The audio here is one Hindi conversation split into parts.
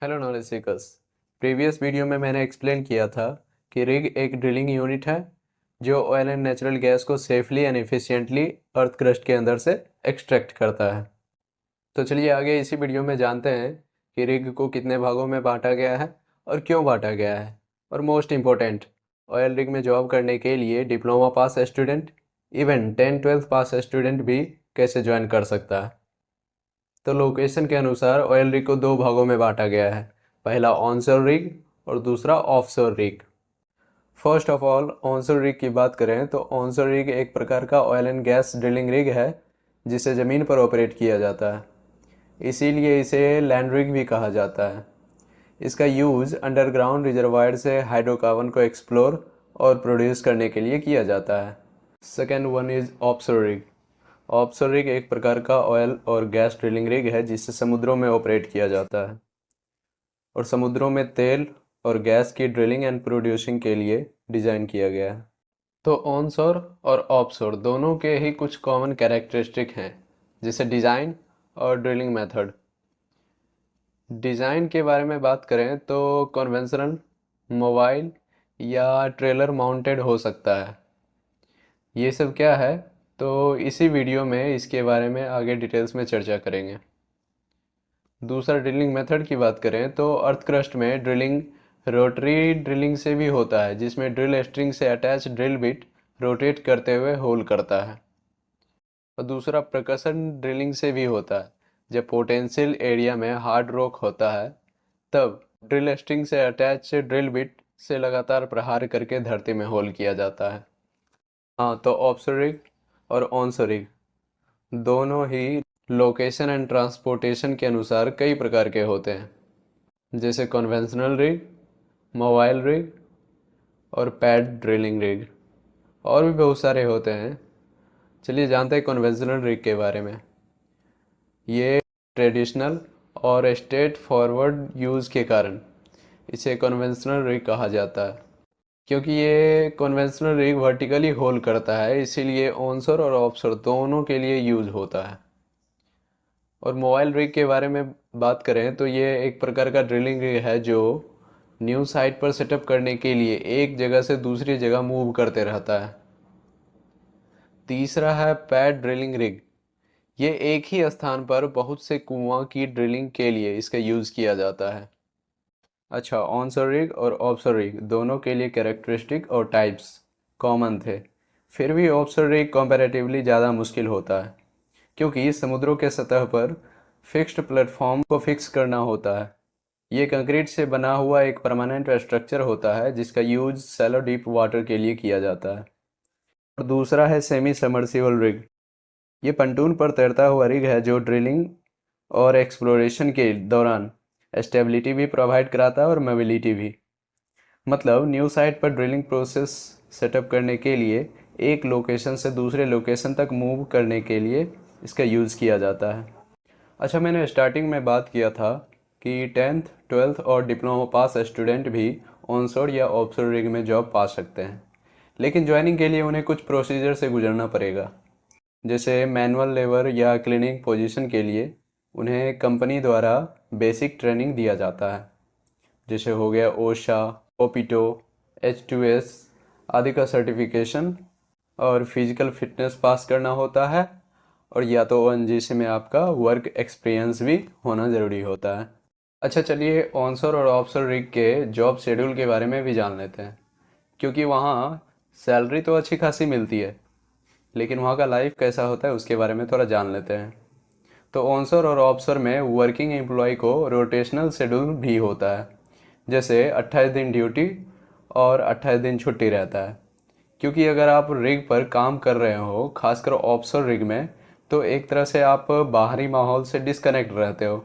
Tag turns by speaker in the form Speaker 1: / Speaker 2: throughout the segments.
Speaker 1: Hello knowledge seekers. Previous video में मैंने एक्सप्लेन किया था कि रिग एक ड्रिलिंग यूनिट है जो ऑयल एंड नेचुरल गैस को safely and efficiently earth crust के अंदर से एक्सट्रैक्ट करता है। तो चलिए आगे इसी वीडियो में जानते हैं कि रिग को कितने भागों में बांटा गया है और क्यों बांटा गया है। और मोस्ट इम्पोर्टेंट, ऑयल रिग में जॉब करने के लिए डिप्लोमा पास स्टूडेंट, इवन 10-12 पास स्टूडेंट भी कैसे ज्वाइन कर सकता है। तो लोकेशन के अनुसार ऑयल रिग को दो भागों में बांटा गया है, पहला ऑनशोर रिग और दूसरा offshore rig. First of all onshore rig की बात करें तो ऑनशोर रिग एक प्रकार का oil and gas drilling rig है जिसे ज़मीन पर ऑपरेट किया जाता है, इसीलिए इसे लैंड रिग भी कहा जाता है। इसका यूज़ अंडरग्राउंड रिजर्वायर से हाइड्रोकार्बन को एक्सप्लोर और प्रोड्यूस करने के लिए किया जाता है। Second one is offshore rig. Offshore rig एक प्रकार का ऑयल और गैस ड्रिलिंग रिग है जिसे समुद्रों में ऑपरेट किया जाता है और समुद्रों में तेल और गैस की ड्रिलिंग एंड प्रोड्यूसिंग के लिए डिज़ाइन किया गया है। तो ऑनशोर और ऑफशोर दोनों के ही कुछ कॉमन कैरेक्टरिस्टिक हैं, जैसे डिज़ाइन और ड्रिलिंग मेथड। डिज़ाइन के बारे में बात करें तो कन्वेंशनल, मोबाइल या ट्रेलर माउंटेड हो सकता है। ये सब क्या है, तो इसी वीडियो में इसके बारे में आगे डिटेल्स में चर्चा करेंगे। दूसरा ड्रिलिंग मेथड की बात करें तो अर्थ क्रस्ट में ड्रिलिंग रोटरी ड्रिलिंग से भी होता है, जिसमें ड्रिल स्ट्रिंग से अटैच ड्रिल बिट रोटेट करते हुए होल करता है। और दूसरा प्रकर्सन ड्रिलिंग से भी होता है। जब पोटेंशियल एरिया में हार्ड रॉक होता है तब ड्रिल स्ट्रिंग से अटैच ड्रिल बिट से लगातार प्रहार करके धरती में होल किया जाता है। हाँ, तो ऑफशोर रिग और ऑनशोर रिग दोनों ही लोकेशन एंड ट्रांसपोर्टेशन के अनुसार कई प्रकार के होते हैं, जैसे कन्वेंशनल रिग, मोबाइल रिग और पैड ड्रिलिंग रिग। और भी बहुत सारे होते हैं। चलिए जानते हैं कन्वेंशनल रिग के बारे में। ये ट्रेडिशनल और स्ट्रेट फॉरवर्ड यूज़ के कारण इसे कन्वेंशनल रिग कहा जाता है। क्योंकि ये कन्वेंशनल रिग वर्टिकली होल करता है, इसीलिए ऑनशोर और ऑफशोर दोनों के लिए यूज़ होता है। और मोबाइल रिग के बारे में बात करें तो ये एक प्रकार का ड्रिलिंग रिग है जो न्यू साइट पर सेटअप करने के लिए एक जगह से दूसरी जगह मूव करते रहता है। तीसरा है पैड ड्रिलिंग रिग। ये एक ही स्थान पर बहुत से कुआं की ड्रिलिंग के लिए इसका यूज़ किया जाता है। अच्छा, ऑनशोर रिग और ऑफशोर रिग दोनों के लिए कैरेक्टरिस्टिक और टाइप्स कॉमन थे, फिर भी ऑफशोर रिग कंपैरेटिवली ज़्यादा मुश्किल होता है क्योंकि समुद्रों के सतह पर फिक्स्ड प्लेटफॉर्म को फिक्स करना होता है। ये कंक्रीट से बना हुआ एक परमानेंट स्ट्रक्चर होता है जिसका यूज सैलो डीप वाटर के लिए किया जाता है। और दूसरा है सेमी सबमर्सिबल रिग। ये पंटून पर तैरता हुआ रिग है जो ड्रिलिंग और एक्सप्लोरेशन के दौरान स्टेबिलिटी भी प्रोवाइड कराता है और मोबिलिटी भी। मतलब न्यू साइट पर ड्रिलिंग प्रोसेस सेटअप करने के लिए एक लोकेशन से दूसरे लोकेशन तक मूव करने के लिए इसका यूज़ किया जाता है। अच्छा, मैंने स्टार्टिंग में बात किया था कि 10th 12th और डिप्लोमा पास स्टूडेंट भी ऑनशोर या ऑफशोर रिग में जॉब पा सकते हैं, लेकिन ज्वाइनिंग के लिए उन्हें कुछ प्रोसीजर से गुजरना पड़ेगा। जैसे मैनुअल लेबर या क्लीनिंग पोजीशन के लिए उन्हें कंपनी द्वारा बेसिक ट्रेनिंग दिया जाता है, जैसे हो गया ओशा, ओपिटो, H2S आदि का सर्टिफिकेशन, और फिजिकल फिटनेस पास करना होता है, और या तो ONGC में आपका वर्क एक्सपीरियंस भी होना ज़रूरी होता है। अच्छा, चलिए ऑनशोर और ऑफशोर रिग के जॉब शेड्यूल के बारे में भी जान लेते हैं, क्योंकि वहाँ सैलरी तो अच्छी खासी मिलती है, लेकिन वहाँ का लाइफ कैसा होता है उसके बारे में थोड़ा जान लेते हैं। तो ऑनशोर और ऑफशोर में वर्किंग एम्प्लॉय को रोटेशनल शेड्यूल भी होता है, जैसे 28 दिन ड्यूटी और 28 दिन छुट्टी रहता है। क्योंकि अगर आप रिग पर काम कर रहे हो, खासकर ऑफशोर रिग में, तो एक तरह से आप बाहरी माहौल से डिस्कनेक्ट रहते हो।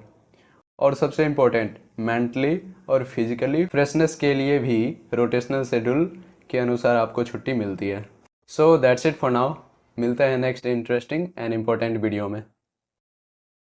Speaker 1: और सबसे इम्पोर्टेंट, मेंटली और फिजिकली फ्रेशनेस के लिए भी रोटेशनल शेड्यूल के अनुसार आपको छुट्टी मिलती है। So that's it for now. मिलते हैं next interesting and important video में।